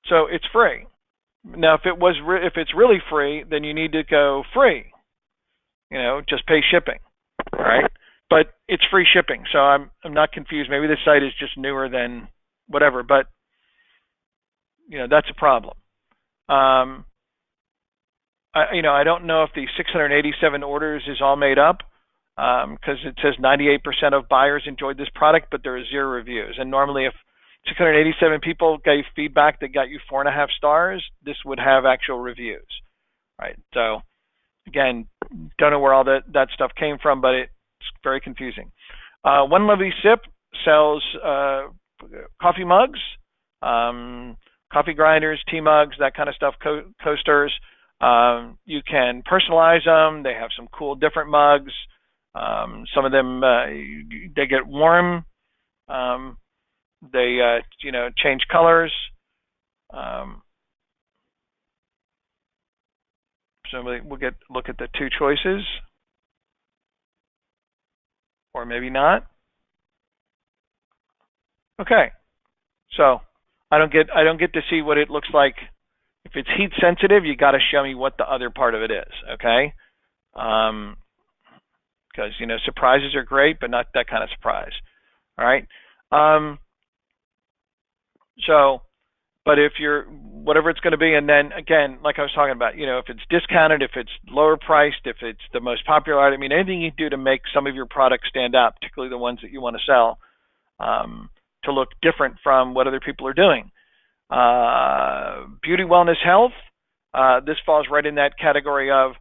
So it's free. Now, if it's really free, then you need to go free. You know, just pay shipping, all right? But it's free shipping, so I'm not confused. Maybe this site is just newer than whatever, but you know, that's a problem. You know, I don't know if the 687 orders is all made up, because it says 98% of buyers enjoyed this product, but there are 0 reviews. And normally, if 687 people gave feedback that got you 4.5 stars, this would have actual reviews, right? So, again, don't know where all that stuff came from, but it's very confusing. One Lovely Sip sells coffee mugs, coffee grinders, tea mugs, that kind of stuff, coasters. You can personalize them. They have some cool different mugs. Some of them, they get warm. They, you know, change colors. So we'll look at the 2 choices. or maybe not. Okay, so I don't get to see what it looks like. If it's heat sensitive, you got to show me what the other part of it is. Okay, because surprises are great, but not that kind of surprise. All right. So, but if you're whatever it's going to be, and then again, like I was talking about, if it's discounted, if it's lower priced, if it's the most popular item, anything you do to make some of your products stand out, particularly the ones that you want to sell, to look different from what other people are doing. Beauty, wellness, health. This falls right in that category of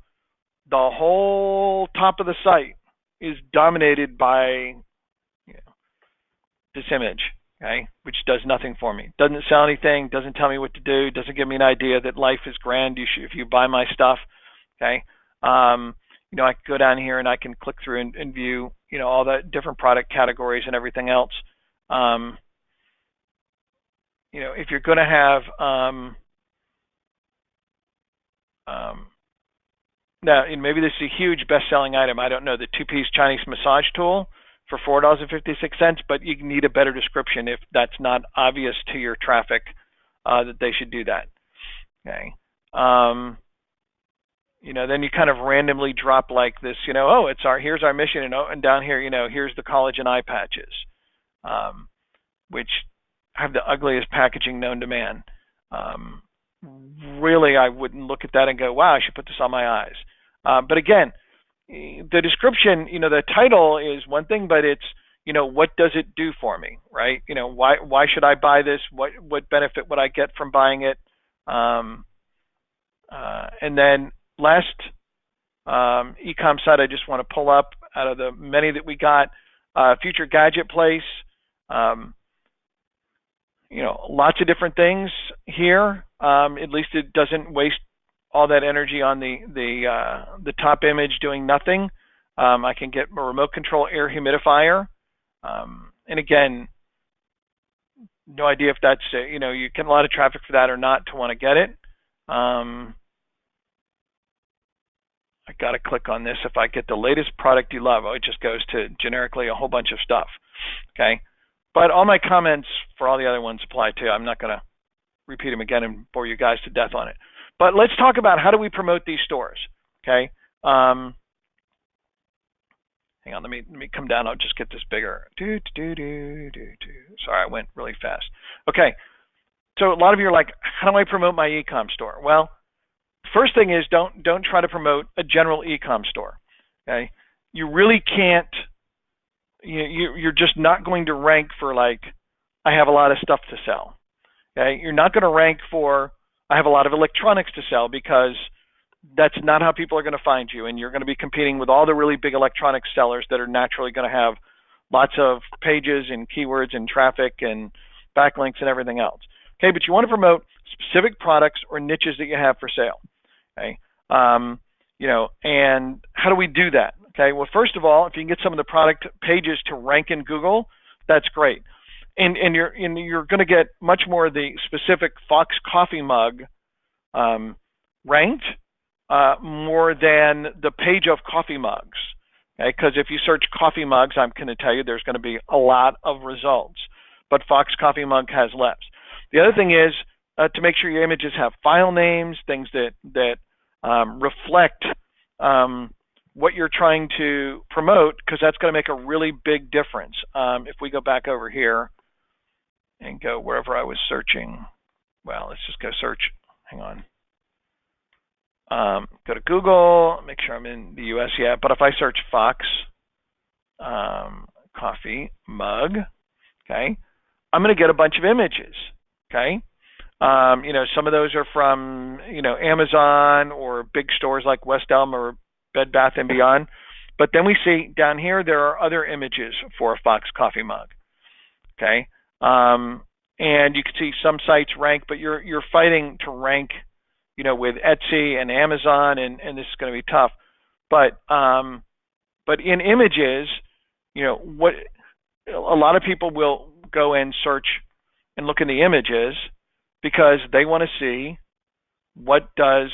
the whole top of the site is dominated by this image, okay, which does nothing for me. Doesn't sell anything, doesn't tell me what to do, doesn't give me an idea that life is grand. If you buy my stuff, okay. I can go down here and I can click through and view, all the different product categories and everything else. If you're going to have now, maybe this is a huge best-selling item. I don't know, the two-piece Chinese massage tool for $4.56, but you need a better description if that's not obvious to your traffic that they should do that. Okay. Then you kind of randomly drop like this, here's our mission, and down here, here's the collagen eye patches, which have the ugliest packaging known to man. Really, I wouldn't look at that and go, wow, I should put this on my eyes. But again, the description, the title is one thing, but it's, what does it do for me, right? Why should I buy this? What benefit would I get from buying it? And then last e-com site I just want to pull up out of the many that we got, Future Gadget Place. Lots of different things here. At least it doesn't waste all that energy on the top image doing nothing. I can get a remote control air humidifier. And again, no idea if that's, you get a lot of traffic for that or not to want to get it. I got to click on this. If I get the latest product you love, it just goes to generically a whole bunch of stuff. Okay. But all my comments for all the other ones apply too. I'm not going to repeat them again and bore you guys to death on it. But let's talk about how do we promote these stores. Okay. Hang on, let me come down. I'll just get this bigger. Sorry, I went really fast. Okay. So a lot of you are like, how do I promote my e-com store? Well, first thing is don't try to promote a general e-com store. Okay. You really can't. You're just not going to rank for like, I have a lot of stuff to sell. Okay, you're not going to rank for, I have a lot of electronics to sell, because that's not how people are going to find you, and you're going to be competing with all the really big electronics sellers that are naturally going to have lots of pages and keywords and traffic and backlinks and everything else. Okay, but you want to promote specific products or niches that you have for sale. Okay, and how do we do that? Okay, well, first of all, if you can get some of the product pages to rank in Google, that's great. And you're going to get much more of the specific Fox coffee mug ranked more than the page of coffee mugs. Okay, because if you search coffee mugs, I'm going to tell you there's going to be a lot of results, but Fox coffee mug has less. The other thing is to make sure your images have file names, things that reflect what you're trying to promote, because that's going to make a really big difference. If we go back over here and go wherever I was searching, well, let's just go search. Hang on. Go to Google, make sure I'm in the US yet. But if I search Fox coffee mug, okay, I'm going to get a bunch of images. Okay. Some of those are from, Amazon or big stores like West Elm or Bed Bath & Beyond. But then we see down here there are other images for a Fox coffee mug. Okay. And you can see some sites rank, but you're fighting to rank, with Etsy and Amazon, and this is going to be tough. But in images, what a lot of people will go and search and look in the images because they want to see what does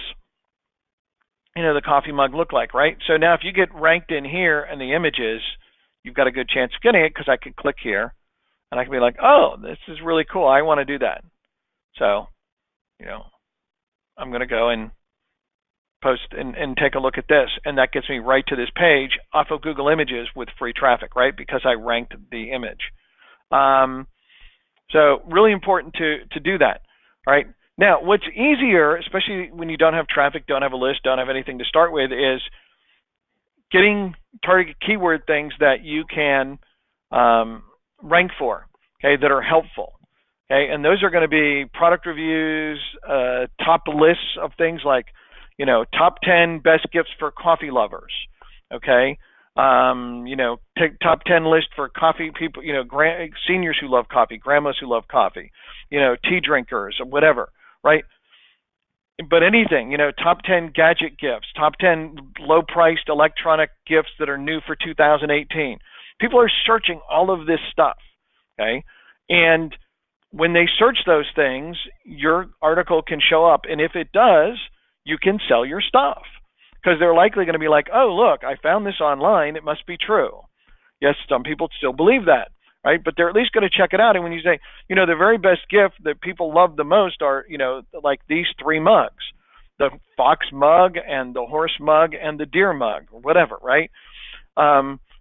the coffee mug look like, right? So now if you get ranked in here in the images, you've got a good chance of getting it because I can click here and I can be like, oh, this is really cool. I want to do that. So, I'm going to go and post and take a look at this, and that gets me right to this page off of Google Images with free traffic, right? Because I ranked the image. So really important to do that, right? Now, what's easier, especially when you don't have traffic, don't have a list, don't have anything to start with, is getting target keyword things that you can rank for, okay, that are helpful. Okay, and those are going to be product reviews, top lists of things like, top 10 best gifts for coffee lovers. Okay, take top 10 list for coffee people, seniors who love coffee, grandmas who love coffee, tea drinkers, or whatever, right? But anything, top 10 gadget gifts, top 10 low-priced electronic gifts that are new for 2018. People are searching all of this stuff, okay? And when they search those things, your article can show up. And if it does, you can sell your stuff because they're likely going to be like, oh, look, I found this online. It must be true. Yes, some people still believe that, right? But they're at least going to check it out. And when you say, the very best gift that people love the most are, like these 3 mugs, the fox mug and the horse mug and the deer mug or whatever, right?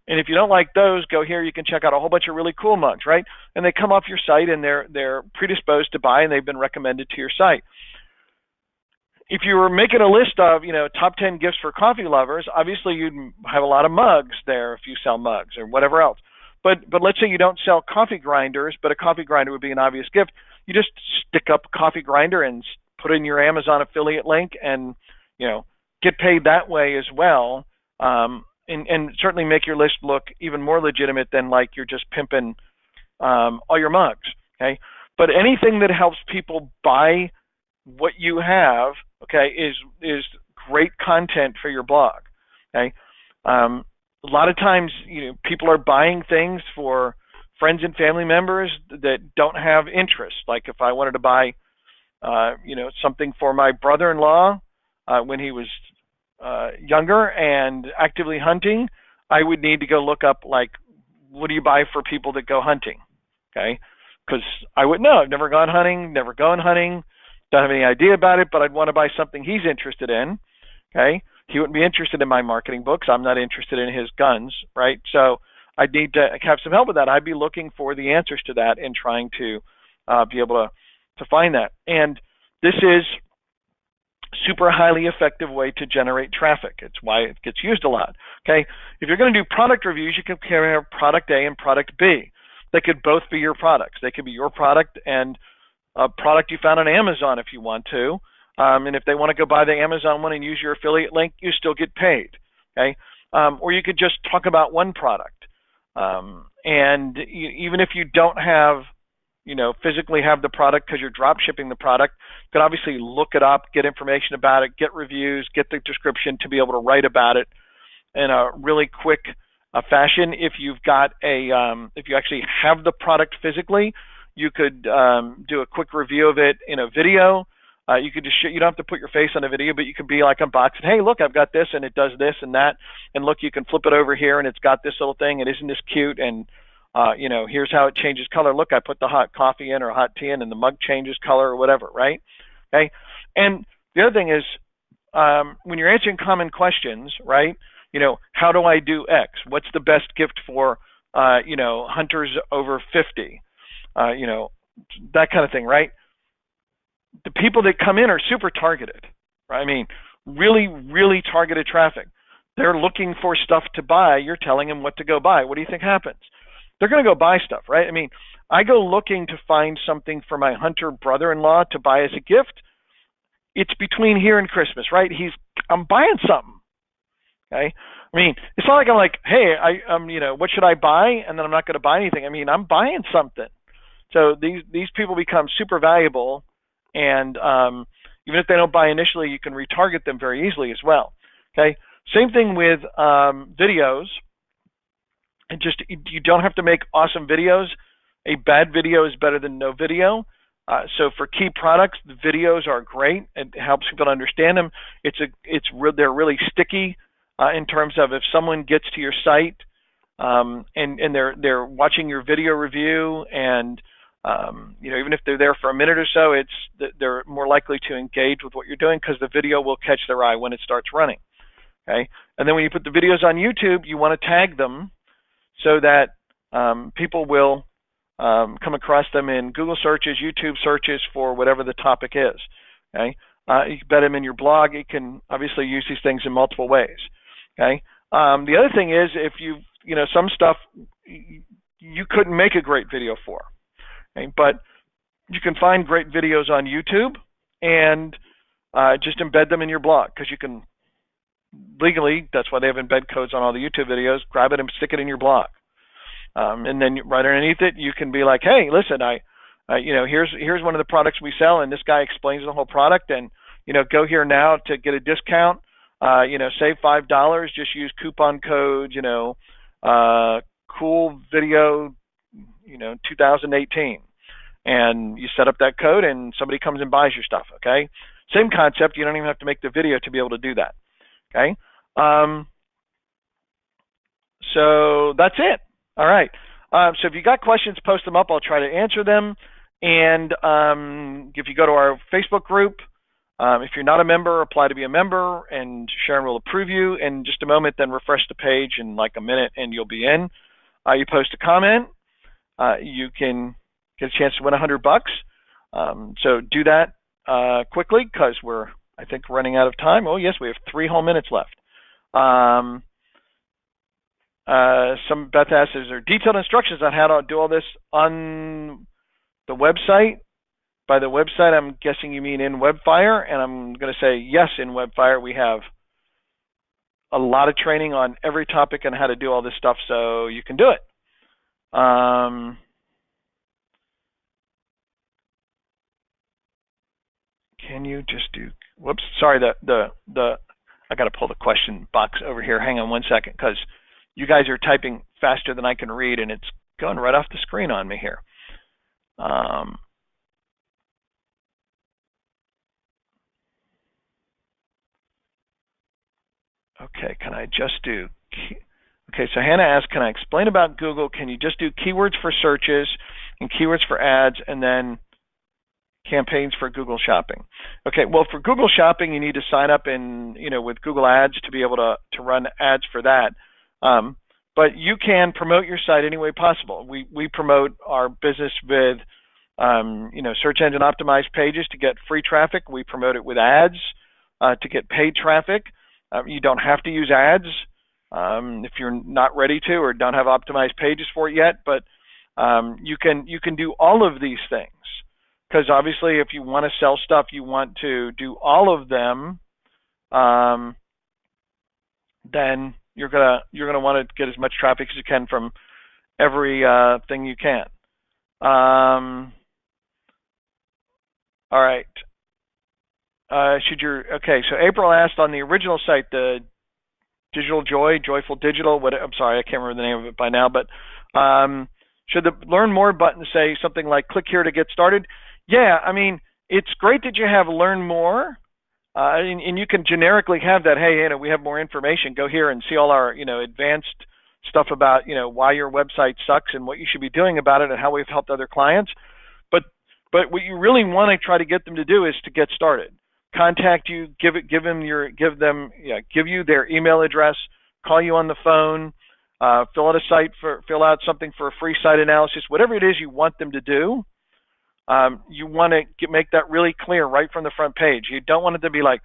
And if you don't like those, go here. You can check out a whole bunch of really cool mugs, right? And they come off your site and they're predisposed to buy and they've been recommended to your site. If you were making a list of, top 10 gifts for coffee lovers, obviously you'd have a lot of mugs there if you sell mugs or whatever else. But let's say you don't sell coffee grinders, but a coffee grinder would be an obvious gift. You just stick up a coffee grinder and put in your Amazon affiliate link and, get paid that way as well. And certainly make your list look even more legitimate than like you're just pimping all your mugs, okay? But anything that helps people buy what you have, okay, is great content for your blog, okay? A lot of times, people are buying things for friends and family members that don't have interest. Like if I wanted to buy, something for my brother-in-law when he was younger and actively hunting, I would need to go look up, like, what do you buy for people that go hunting, okay? Because I wouldn't know. I've never gone hunting, never gone hunting, don't have any idea about it, but I'd want to buy something he's interested in, okay? He wouldn't be interested in my marketing books. I'm not interested in his guns, right? So I'd need to have some help with that. I'd be looking for the answers to that and trying to be able to find that. And this is super highly effective way to generate traffic. It's why it gets used a lot, okay? If you're going to do product reviews, you can have product A and product B. They could both be your products. They could be your product and a product you found on Amazon if you want to. And if they want to go buy the Amazon one and use your affiliate link, you still get paid, okay? Or you could just talk about one product. And even if you don't have, physically have the product because you're drop shipping the product, you can obviously look it up, get information about it, get reviews, get the description to be able to write about it in a really quick fashion. If you've got if you actually have the product physically, you could do a quick review of it in a video. You could just you don't have to put your face on a video, but you could be like unboxing. Hey, look, I've got this, and it does this and that. And look, you can flip it over here, and it's got this little thing. And isn't this cute? And here's how it changes color. Look, I put the hot coffee in or hot tea in, and the mug changes color or whatever, right? Okay. And the other thing is, when you're answering common questions, right? How do I do X? What's the best gift for, hunters over 50? That kind of thing, right? The people that come in are super targeted, right? I mean, really, really targeted traffic. They're looking for stuff to buy. You're telling them what to go buy. What do you think happens? They're going to go buy stuff, right? I mean, I go looking to find something for my hunter brother-in-law to buy as a gift. It's between here and Christmas, right? I'm buying something, okay? I mean, it's not like I'm like, hey, what should I buy? And then I'm not going to buy anything. I mean, I'm buying something. So these people become super valuable. And even if they don't buy initially, you can retarget them very easily as well, okay? Same thing with videos. And just, you don't have to make awesome videos. A bad video is better than no video. So for key products, the videos are great. It helps people understand them. They're really sticky in terms of if someone gets to your site and they're watching your video review, and even if they're there for a minute or so, they're more likely to engage with what you're doing because the video will catch their eye when it starts running. Okay, and then when you put the videos on YouTube, you want to tag them so that people will come across them in Google searches, YouTube searches for whatever the topic is. Okay, you can embed them in your blog. You can obviously use these things in multiple ways. Okay, the other thing is if some stuff you couldn't make a great video for, okay, but you can find great videos on YouTube and just embed them in your blog, because you can legally, that's why they have embed codes on all the YouTube videos, grab it and stick it in your blog. And then right underneath it, you can be like, hey, listen, here's one of the products we sell, and this guy explains the whole product, and go here now to get a discount. Save $5. Just use coupon code, cool video, 2018, and you set up that code, and somebody comes and buys your stuff. Okay, same concept. You don't even have to make the video to be able to do that. Okay, so that's it. All right. So if you got questions, post them up. I'll try to answer them. And if you go to our Facebook group, if you're not a member, apply to be a member, and Sharon will approve you in just a moment. Then refresh the page in like a minute, and you'll be in. You post a comment, you can get a chance to win $100. So do that quickly, because we're, I think, running out of time. Oh yes, we have 3 whole minutes left. Some Beth asks, is there detailed instructions on how to do all this on the website? By the website, I'm guessing you mean in Webfire, and I'm going to say yes, in Webfire we have a lot of training on every topic and how to do all this stuff, so you can do it. Can you just do, whoops, sorry, I got to pull the question box over here. Hang on one second, because you guys are typing faster than I can read, and it's going right off the screen on me here. Okay, can I just do, okay, so Hannah asked, can I explain about Google? Can you just do keywords for searches and keywords for ads, and then campaigns for Google Shopping? Okay, well, for Google Shopping, you need to sign up with Google Ads to be able to run ads for that. But you can promote your site any way possible. We promote our business with search engine optimized pages to get free traffic. We promote it with ads to get paid traffic. You don't have to use ads if you're not ready to or don't have optimized pages for it yet, but you can do all of these things, because obviously if you want to sell stuff, you want to do all of them, then you're gonna want to get as much traffic as you can from every thing you can. All right. Okay, so April asked, on the original site, the Digital Joy, Joyful Digital, I'm sorry, I can't remember the name of it by now, but should the Learn More button say something like click here to get started? Yeah, I mean, it's great that you have Learn More, and you can generically have that, hey, we have more information, go here and see all our, advanced stuff about, why your website sucks and what you should be doing about it and how we've helped other clients. But what you really want to try to get them to do is to get started. Contact you, give you their email address, call you on the phone, fill out something for a free site analysis, whatever it is you want them to do. You want to make that really clear right from the front page. You don't want it to be like,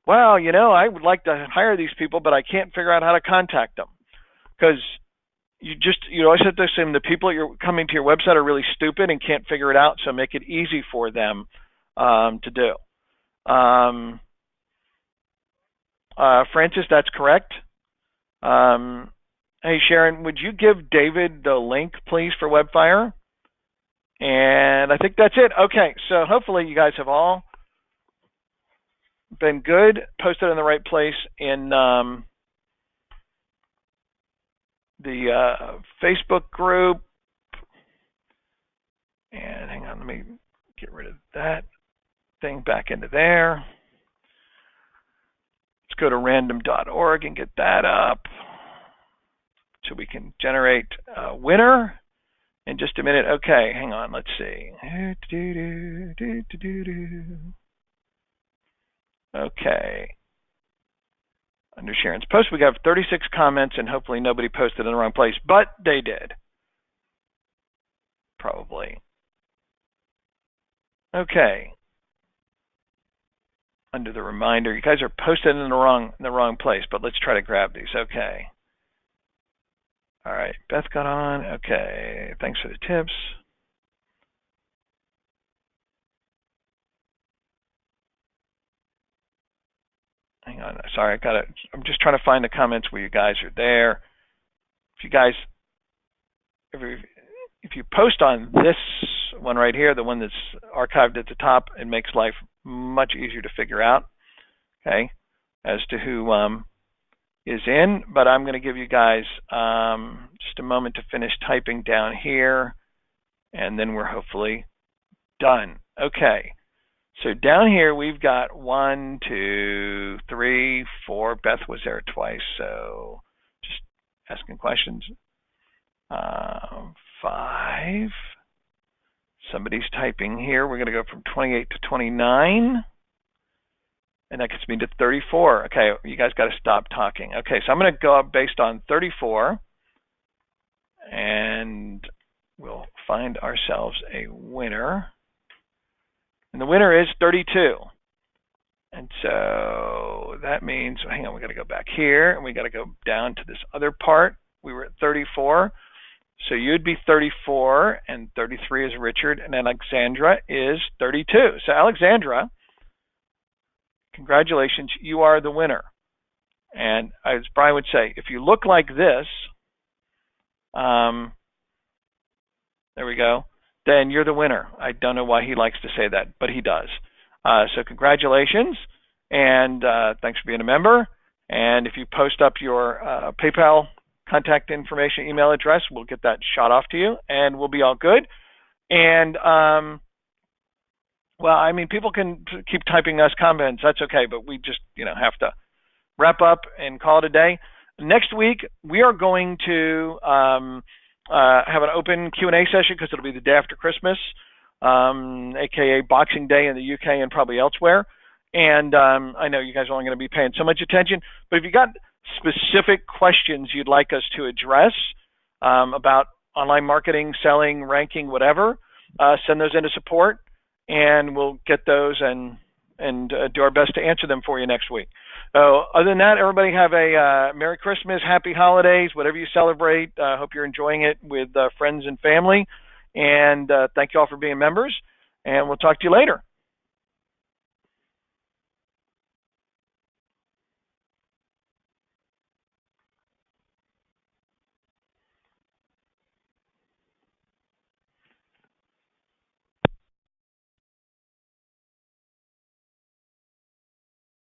well, I would like to hire these people, but I can't figure out how to contact them. Because you always have to assume the people that you're coming to your website are really stupid and can't figure it out, so make it easy for them to do. Francis, that's correct. Hey, Sharon, would you give David the link, please, for Webfire? And I think that's it. Okay, so hopefully you guys have all been good, posted in the right place in the Facebook group. And hang on, let me get rid of that thing back into there. Let's go to random.org and get that up. so we can generate a winner in just a minute. Okay, hang on, let's see. Okay. Under Sharon's post, we got 36 comments, and hopefully nobody posted in the wrong place, but they did. Probably. Okay. Under the reminder, you guys are posted in the wrong place, but let's try to grab these. Okay. All right, Beth got on. Okay, thanks for the tips. Hang on, sorry, I'm just trying to find the comments where you guys are there. If you guys, if you post on this one right here, the one that's archived at the top, it makes life much easier to figure out, okay, as to who is in. But I'm going to give you guys just a moment to finish typing down here, and then we're hopefully done. Okay, so down here we've got 1, 2, 3, 4. Beth was there twice, so just asking questions. 5. Somebody's typing here. We're going to go from 28 to 29. And that gets me to 34. Okay, you guys got to stop talking. Okay, so I'm going to go up based on 34. And we'll find ourselves a winner. And the winner is 32. And so that means, hang on, we got to go back here. And we got to go down to this other part. We were at 34. So you'd be 34, and 33 is Richard, and Alexandra is 32. So Alexandra, congratulations, you are the winner. And as Brian would say, if you look like this, there we go, then you're the winner. I don't know why he likes to say that, but he does. So congratulations, and thanks for being a member. And if you post up your PayPal contact information, email address, we'll get that shot off to you, and we'll be all good. And well, I mean, people can keep typing us comments. That's okay, but we just, have to wrap up and call it a day. Next week, we are going to have an open Q&A session because it'll be the day after Christmas, aka Boxing Day in the UK and probably elsewhere. And I know you guys are only going to be paying so much attention, but if you got specific questions you'd like us to address about online marketing, selling, ranking, whatever, send those into support, and we'll get those and do our best to answer them for you next week. So other than that, everybody have a Merry Christmas, Happy Holidays, whatever you celebrate. I hope you're enjoying it with friends and family. And thank you all for being members, and we'll talk to you later.